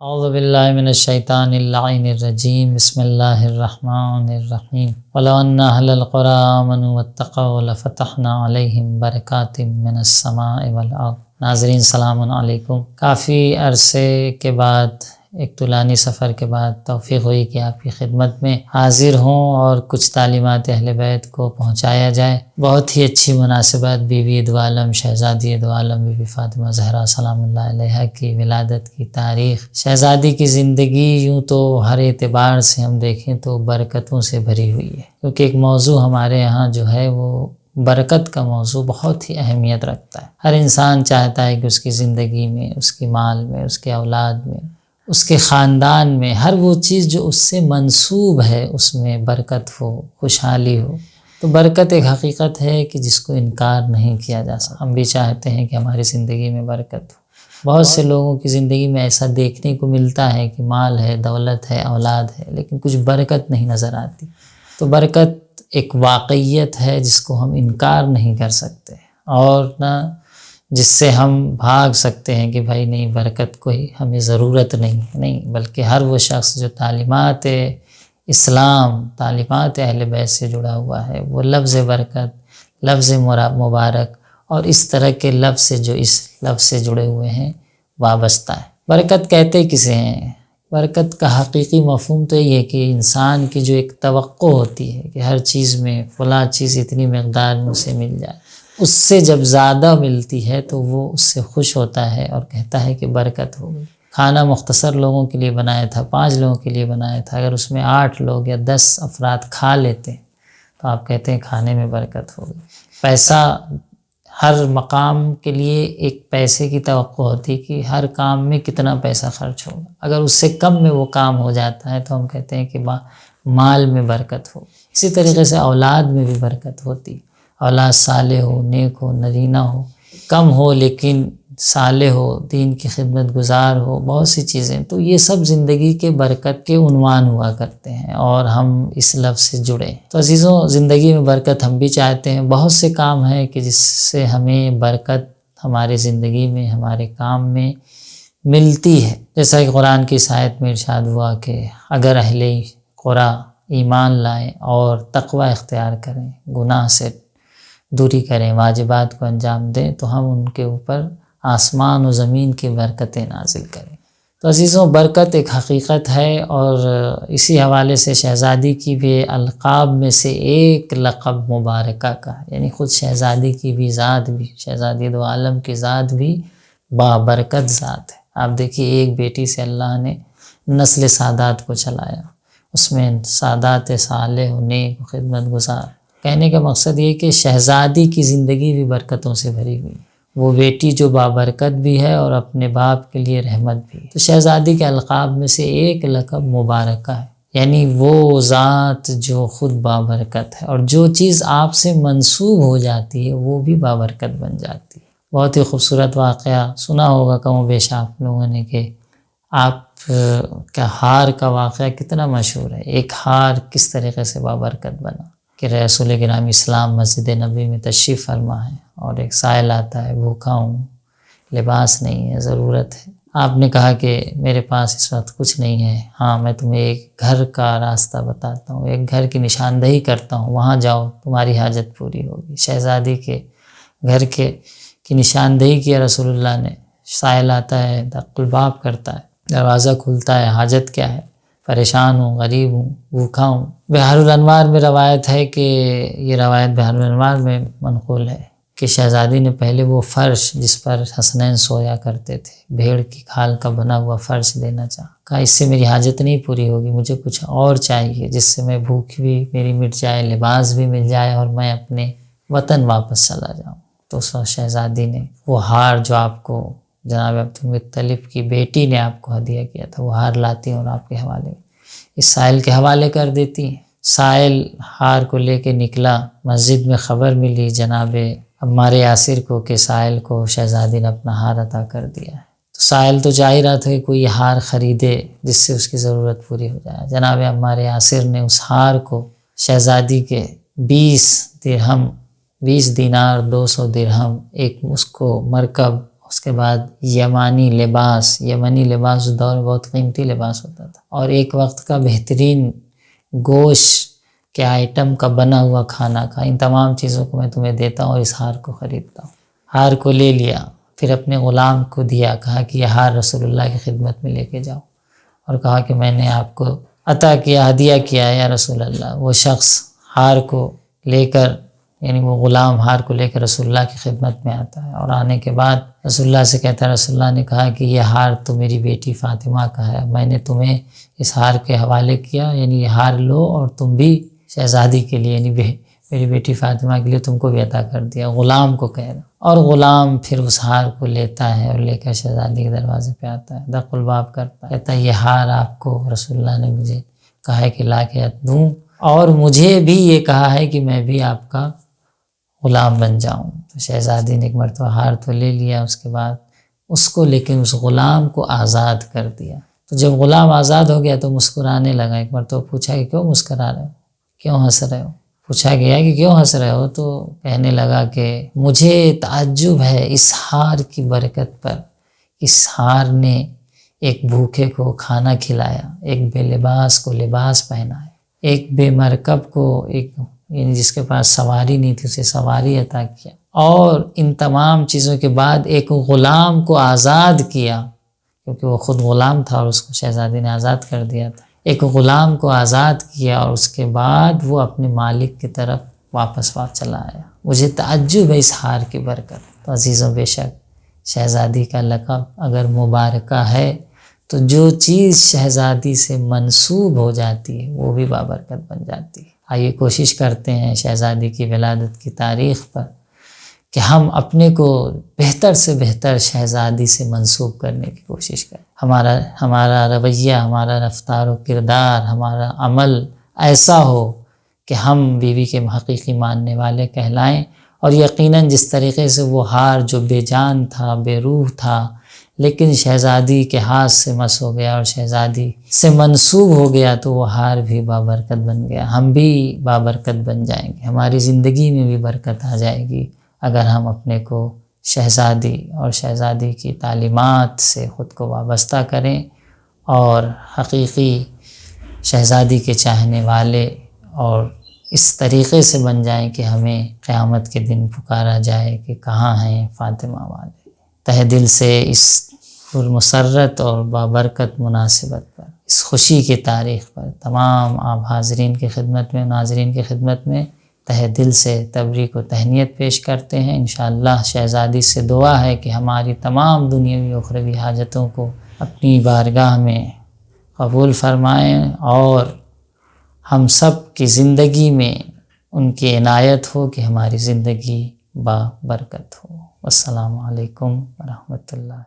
اعوذ باللہ من الشیطان اللعین الرجیم بسم اللہ الرحمن الرحیم وَلَوْ أَنَّ أَهْلَ الْقُرَىٰ آمَنُوا وَاتَّقَوْا لَفَتَحْنَا عَلَيْهِمْ بَرَكَاتٍ مِّنَ السَّمَاءِ وَالْأَرْضِ۔ ناظرین سلام علیکم۔ کافی عرصے کے بعد، ایک طولانی سفر کے بعد توفیق ہوئی کہ آپ کی خدمت میں حاضر ہوں اور کچھ تعلیمات اہل بیت کو پہنچایا جائے۔ بہت ہی اچھی مناسبت بیوی دو عالم شہزادی دو عالم بی بی فاطمہ زہرا سلام اللہ علیہا کی ولادت کی تاریخ، شہزادی کی زندگی یوں تو ہر اعتبار سے ہم دیکھیں تو برکتوں سے بھری ہوئی ہے، کیونکہ ایک موضوع ہمارے ہاں جو ہے وہ برکت کا موضوع بہت ہی اہمیت رکھتا ہے۔ ہر انسان چاہتا ہے کہ اس کی زندگی میں، اس کی مال میں، اس کے اولاد میں، اس کے خاندان میں، ہر وہ چیز جو اس سے منسوب ہے اس میں برکت ہو، خوشحالی ہو۔ تو برکت ایک حقیقت ہے کہ جس کو انکار نہیں کیا جا سکتا۔ ہم بھی چاہتے ہیں کہ ہماری زندگی میں برکت ہو۔ بہت سے لوگوں کی زندگی میں ایسا دیکھنے کو ملتا ہے کہ مال ہے، دولت ہے، اولاد ہے، لیکن کچھ برکت نہیں نظر آتی۔ تو برکت ایک واقعیت ہے جس کو ہم انکار نہیں کر سکتے، اور نہ جس سے ہم بھاگ سکتے ہیں کہ بھائی نہیں، برکت کوئی ہمیں ضرورت نہیں، بلکہ ہر وہ شخص جو تعلیمات اسلام، تعلیمات اہل بیت سے جڑا ہوا ہے، وہ لفظ برکت، لفظ مبارک اور اس طرح کے لفظ سے جو اس لفظ سے جڑے ہوئے ہیں وابستہ ہے۔ برکت کہتے کسے ہیں؟ برکت کا حقیقی مفہوم تو یہ ہے کہ انسان کی جو ایک توقع ہوتی ہے کہ ہر چیز میں فلاں چیز اتنی مقدار میں اسے مل جائے، اس سے جب زیادہ ملتی ہے تو وہ اس سے خوش ہوتا ہے اور کہتا ہے کہ برکت ہو گئی۔ کھانا مختصر لوگوں کے لیے بنایا تھا، 5 لوگوں کے لیے بنایا تھا، اگر اس میں 8 لوگ یا 10 افراد کھا لیتے ہیں تو آپ کہتے ہیں کھانے میں برکت ہو گئی۔ پیسہ، ہر مقام کے لیے ایک پیسے کی توقع ہوتی کہ ہر کام میں کتنا پیسہ خرچ ہوگا، اگر اس سے کم میں وہ کام ہو جاتا ہے تو ہم کہتے ہیں کہ مال میں برکت ہو۔ اسی طریقے سے اولاد میں بھی برکت ہوتی، اولاد صالح ہو، نیک ہو، نرینہ ہو، کم ہو لیکن صالح ہو، دین کی خدمت گزار ہو، بہت سی چیزیں، تو یہ سب زندگی کے برکت کے عنوان ہوا کرتے ہیں اور ہم اس لفظ سے جڑے۔ تو عزیزوں، زندگی میں برکت ہم بھی چاہتے ہیں۔ بہت سے کام ہیں کہ جس سے ہمیں برکت ہماری زندگی میں، ہمارے کام میں ملتی ہے، جیسا کہ قرآن کی اس آیت میں ارشاد ہوا کہ اگر اہل قریٰ ایمان لائیں اور تقوی اختیار کریں، گناہ سے دوری کریں، واجبات کو انجام دیں، تو ہم ان کے اوپر آسمان و زمین کی برکتیں نازل کریں۔ تو عزیزوں، برکت ایک حقیقت ہے، اور اسی حوالے سے شہزادی کی بھی القاب میں سے ایک لقب مبارکہ کا ہے، یعنی خود شہزادی کی بھی ذات بھی، شہزادی دو عالم کی ذات بھی بابرکت ذات ہے۔ آپ دیکھیے، ایک بیٹی سے اللہ نے نسل سادات کو چلایا، اس میں سادات صالح و نیک و خدمت گزار۔ کہنے کا مقصد یہ کہ شہزادی کی زندگی بھی برکتوں سے بھری ہوئی، وہ بیٹی جو بابرکت بھی ہے اور اپنے باپ کے لیے رحمت بھی ہے۔ تو شہزادی کے القاب میں سے ایک لقب مبارکہ ہے، یعنی وہ ذات جو خود بابرکت ہے، اور جو چیز آپ سے منسوب ہو جاتی ہے وہ بھی بابرکت بن جاتی ہے۔ بہت ہی خوبصورت واقعہ سنا ہوگا کم و بیش آپ لوگوں نے کہ آپ کا ہار کا واقعہ کتنا مشہور ہے۔ ایک ہار کس طریقے سے بابرکت بنا کہ رسول گرامی اسلام مسجد نبی میں تشریف فرما ہے، اور ایک سائل آتا ہے، بھوکا ہوں، لباس نہیں ہے، ضرورت ہے۔ آپ نے کہا کہ میرے پاس اس وقت کچھ نہیں ہے، ہاں میں تمہیں ایک گھر کا راستہ بتاتا ہوں، ایک گھر کی نشاندہی کرتا ہوں، وہاں جاؤ، تمہاری حاجت پوری ہوگی۔ شہزادی کے گھر کی نشاندہی کیا رسول اللہ نے۔ سائل آتا ہے، دق الباب کرتا ہے، دروازہ کھلتا ہے، حاجت کیا ہے؟ پریشان ہوں، غریب ہوں، بھوکا ہوں۔ بحار الانوار میں روایت ہے کہ یہ روایت بحار الانوار میں منقول ہے کہ شہزادی نے پہلے وہ فرش جس پر حسنین سویا کرتے تھے، بھیڑ کی کھال کا بنا ہوا فرش دینا چاہا۔ کہا اس سے میری حاجت نہیں پوری ہوگی، مجھے کچھ اور چاہیے جس سے میں بھوک بھی میری مٹ جائے، لباس بھی مل جائے، اور میں اپنے وطن واپس چلا جاؤں۔ تو اس وقت شہزادی نے وہ ہار جو آپ کو جناب عبدالمطلب کی بیٹی نے آپ کو ہدیہ کیا تھا، وہ ہار لاتی ہیں اور آپ کے حوالے اس سائل کے حوالے کر دیتی ہیں۔ سائل ہار کو لے کے نکلا، مسجد میں خبر ملی جناب عمار یاسر کو کہ سائل کو شہزادی نے اپنا ہار عطا کر دیا ہے۔ تو سائل تو چاہ ہی رہا تھا کہ کوئی ہار خریدے جس سے اس کی ضرورت پوری ہو جائے۔ جناب عمار یاسر نے اس ہار کو شہزادی کے 20 درہم، 20 دینار، 200 درہم، ایک اس کو مرکب اس کے بعد یمانی لباس اس دور میں بہت قیمتی لباس ہوتا تھا، اور ایک وقت کا بہترین گوشت کے آئٹم کا بنا ہوا کھانا کا، ان تمام چیزوں کو میں تمہیں دیتا ہوں اور اس ہار کو خریدتا ہوں۔ ہار کو لے لیا، پھر اپنے غلام کو دیا، کہا کہ یہ ہار رسول اللہ کی خدمت میں لے کے جاؤ، اور کہا کہ میں نے آپ کو عطا کیا، ہدیہ کیا ہے یا رسول اللہ۔ وہ شخص ہار کو لے کر، یعنی وہ غلام ہار کو لے کر رسول اللہ کی خدمت میں آتا ہے، اور آنے کے بعد رسول اللہ سے کہتا ہے، رسول اللہ نے کہا کہ یہ ہار تو میری بیٹی فاطمہ کا ہے، میں نے تمہیں اس ہار کے حوالے کیا، یعنی یہ ہار لو اور تم بھی شہزادی کے لیے، یعنی میری بیٹی فاطمہ کے لیے تم کو بھی عطا کر دیا، غلام کو کہہ رہا۔ اور غلام پھر اس ہار کو لیتا ہے اور لے کر شہزادی کے دروازے پہ آتا ہے، دق الباب کرتا ہے، کہتا ہے یہ ہار آپ کو رسول اللہ نے مجھے کہا ہے کہ لا کے دوں، اور مجھے بھی یہ کہا ہے کہ میں بھی آپ کا غلام بن جاؤں۔ تو شہزادی نے ایک مرتبہ ہار تو لے لیا، اس کے بعد اس کو لیکن اس غلام کو آزاد کر دیا۔ تو جب غلام آزاد ہو گیا تو مسکرانے لگا، ایک مرتبہ پوچھا کہ کیوں مسکرا رہے ہو، کیوں ہنس رہے ہو؟ پوچھا گیا کہ کیوں ہنس رہے ہو؟ تو کہنے لگا کہ مجھے تعجب ہے اس ہار کی برکت پر، اس ہار نے ایک بھوکے کو کھانا کھلایا، ایک بے لباس کو لباس پہنایا، ایک بے مرکب کو، ایک یعنی جس کے پاس سواری نہیں تھی اسے سواری عطا کیا، اور ان تمام چیزوں کے بعد ایک غلام کو آزاد کیا، کیونکہ وہ خود غلام تھا اور اس کو شہزادی نے آزاد کر دیا تھا۔ ایک غلام کو آزاد کیا اور اس کے بعد وہ اپنے مالک کی طرف واپس چلا آیا۔ مجھے تعجب ہے اس ہار کی برکت۔ تو عزیزوں، بے شک شہزادی کا لقب اگر مبارکہ ہے تو جو چیز شہزادی سے منسوب ہو جاتی ہے وہ بھی بابرکت بن جاتی ہے۔ آئیے کوشش کرتے ہیں شہزادی کی ولادت کی تاریخ پر کہ ہم اپنے کو بہتر سے بہتر شہزادی سے منسوب کرنے کی کوشش کریں۔ ہمارا رویہ، ہمارا رفتار و کردار، ہمارا عمل ایسا ہو کہ ہم بیوی کے حقیقی ماننے والے کہلائیں، اور یقیناً جس طریقے سے وہ ہار جو بے جان تھا، بے روح تھا، لیکن شہزادی کے ہاتھ سے مس ہو گیا اور شہزادی سے منسوب ہو گیا، تو وہ ہار بھی بابرکت بن گیا۔ ہم بھی بابرکت بن جائیں گے، ہماری زندگی میں بھی برکت آ جائے گی اگر ہم اپنے کو شہزادی اور شہزادی کی تعلیمات سے خود کو وابستہ کریں اور حقیقی شہزادی کے چاہنے والے، اور اس طریقے سے بن جائیں کہ ہمیں قیامت کے دن پکارا جائے کہ کہاں ہیں فاطمہ والے۔ تہ دل سے اس پرمسرت اور بابرکت مناسبت پر، اس خوشی کی تاریخ پر تمام آپ حاضرین کی خدمت میں، ناظرین کی خدمت میں تہ دل سے تبریک و تہنیت پیش کرتے ہیں۔ انشاءاللہ شہزادی سے دعا ہے کہ ہماری تمام دنیاوی و اخروی حاجتوں کو اپنی بارگاہ میں قبول فرمائیں، اور ہم سب کی زندگی میں ان کی عنایت ہو کہ ہماری زندگی با برکت ہو۔ السلام علیکم ورحمۃ اللہ۔